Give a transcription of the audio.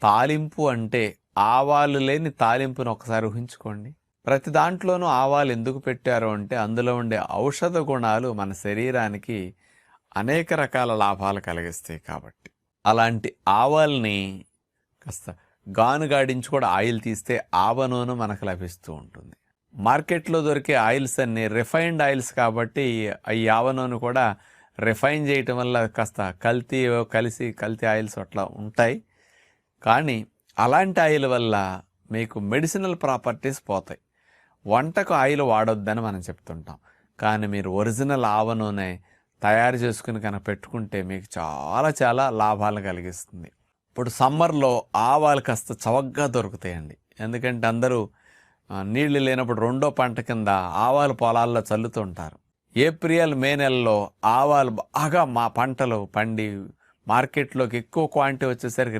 తాలింపు అంటే ఆవాలు లేని తాలింపును ఒకసారి ఊహించుకోండి. ప్రతి దాంట్లోనూ ఆవాలు ఎందుకు పెట్టారు అంటే అందులో ఉండే ఔషధ గుణాలు మన శరీరానికి అనేక రకాల లాభాలు కలిగిస్తాయి కాబట్టి. అలాంటి ఆవాల్ని కాస్త గానుగాడించి కూడా ఆయిల్ తీస్తే ఆవ నూనె మనకు లభిస్తూ ఉంటుంది. మార్కెట్లో దొరికే ఆయిల్స్ అన్నీ రిఫైన్డ్ ఆయిల్స్ కాబట్టి ఈ ఆవ నూనె కూడా రిఫైన్ చేయటం వల్ల కాస్త కల్తీ ఆయిల్స్ అట్లా ఉంటాయి. కానీ అలాంటి ఆయిల్ వల్ల మీకు మెడిసినల్ ప్రాపర్టీస్ పోతాయి. వంటకు ఆయిల్ వాడొద్దని మనం చెప్తుంటాం. కానీ మీరు ఒరిజినల్ ఆవ నూనె తయారు చేసుకుని కనుక పెట్టుకుంటే మీకు చాలా చాలా లాభాలు కలిగిస్తుంది. ఇప్పుడు సమ్మర్లో ఆవాలు కాస్త చవకగా దొరుకుతాయండి. ఎందుకంటే అందరూ నీళ్లు లేనప్పుడు రెండో పంట కింద ఆవాలు పొలాల్లో చల్లుతుంటారు. ఏప్రిల్ మే నెలలో ఆవాలు బాగా మా పంటలు పండి మార్కెట్లోకి ఎక్కువ క్వాంటిటీ వచ్చేసరికి